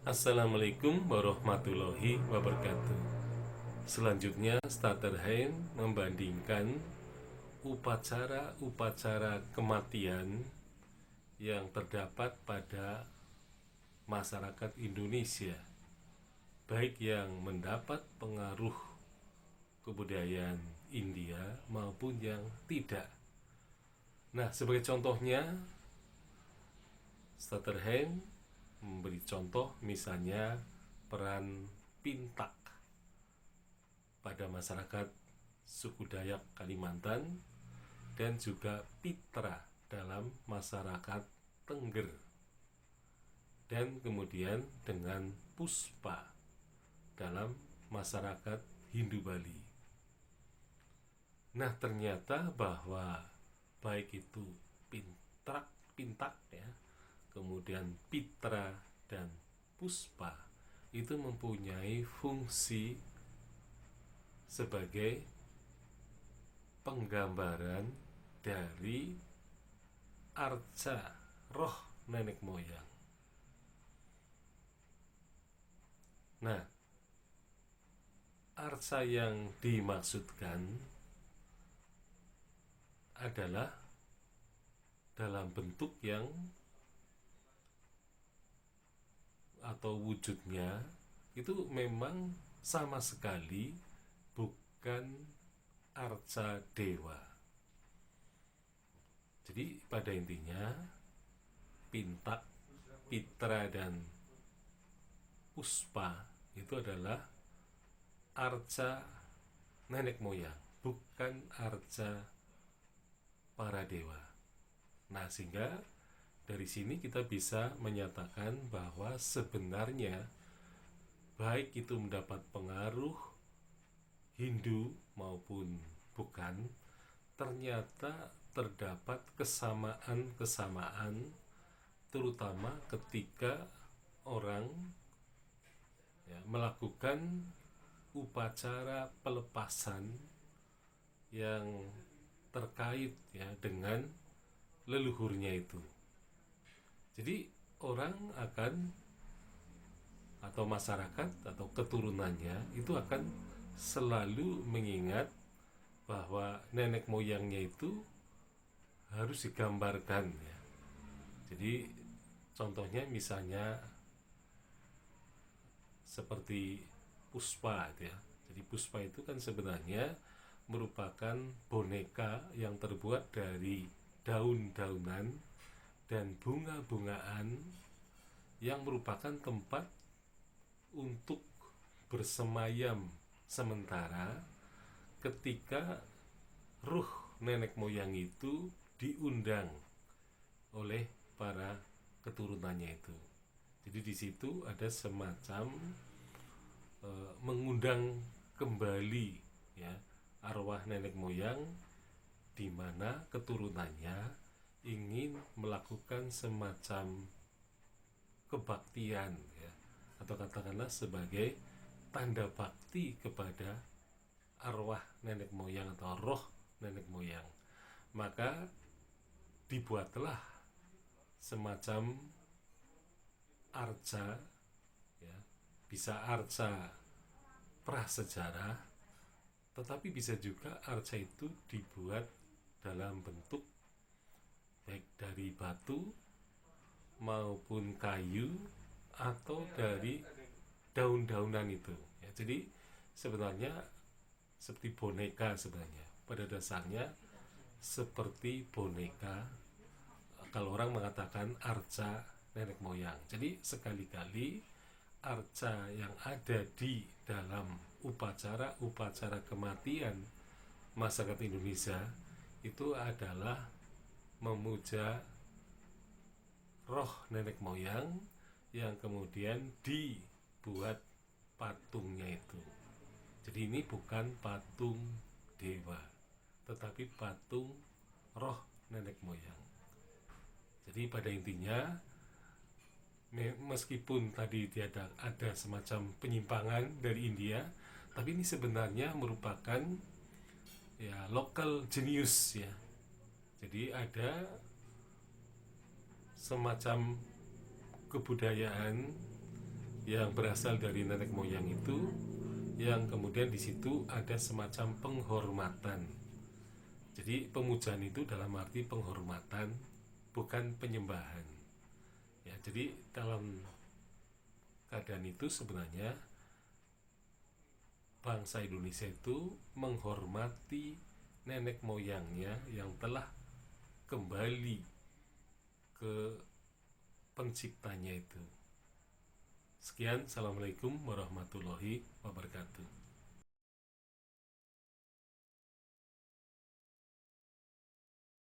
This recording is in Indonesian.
Assalamualaikum warahmatullahi wabarakatuh. Selanjutnya, Stutterheim membandingkan upacara-upacara kematian yang terdapat pada masyarakat Indonesia, baik yang mendapat pengaruh kebudayaan India maupun yang tidak. Nah, sebagai contohnya, Stutterheim memberi contoh misalnya peran Pintak pada masyarakat suku Dayak Kalimantan dan juga Pitra dalam masyarakat Tengger, dan kemudian dengan Puspa dalam masyarakat Hindu Bali. Nah, ternyata bahwa baik itu Pintak ya, kemudian Pitra dan Puspa itu mempunyai fungsi sebagai penggambaran dari arca roh nenek moyang. Nah, arca yang dimaksudkan adalah dalam bentuk yang atau wujudnya itu memang sama sekali bukan arca dewa. Jadi pada intinya Pintak, Pitra dan Puspa itu adalah arca nenek moyang, bukan arca para dewa. Nah, sehingga dari sini kita bisa menyatakan bahwa sebenarnya baik itu mendapat pengaruh Hindu maupun bukan, ternyata terdapat kesamaan-kesamaan, terutama ketika orang melakukan upacara pelepasan yang terkait dengan leluhurnya itu. Jadi orang akan, atau masyarakat atau keturunannya itu akan selalu mengingat bahwa nenek moyangnya itu harus digambarkan ya. Jadi contohnya misalnya seperti Puspa ya. Jadi Puspa itu kan sebenarnya merupakan boneka yang terbuat dari daun-daunan dan bunga-bungaan yang merupakan tempat untuk bersemayam sementara ketika ruh nenek moyang itu diundang oleh para keturunannya itu. Jadi di situ ada semacam mengundang kembali ya arwah nenek moyang, di mana keturunannya ingin melakukan semacam kebaktian ya, atau katakanlah sebagai tanda bakti kepada arwah nenek moyang atau roh nenek moyang. Maka dibuatlah semacam arca ya, bisa arca prasejarah, tetapi bisa juga arca itu dibuat dalam bentuk baik dari batu maupun kayu atau dari daun-daunan itu ya. Jadi sebenarnya seperti boneka, sebenarnya pada dasarnya seperti boneka kalau orang mengatakan arca nenek moyang. Jadi sekali-kali arca yang ada di dalam upacara-upacara kematian masyarakat Indonesia itu adalah memuja roh nenek moyang yang kemudian dibuat patungnya itu. Jadi ini bukan patung dewa, tetapi patung roh nenek moyang. Jadi pada intinya meskipun tadi ada semacam penyimpangan dari India, tapi ini sebenarnya merupakan ya local genius ya. Jadi ada semacam kebudayaan yang berasal dari nenek moyang itu, yang kemudian di situ ada semacam penghormatan. Jadi pemujaan itu dalam arti penghormatan, bukan penyembahan. Ya, jadi dalam keadaan itu sebenarnya bangsa Indonesia itu menghormati nenek moyangnya yang telah kembali ke penciptanya itu. Sekian, assalamualaikum warahmatullahi wabarakatuh.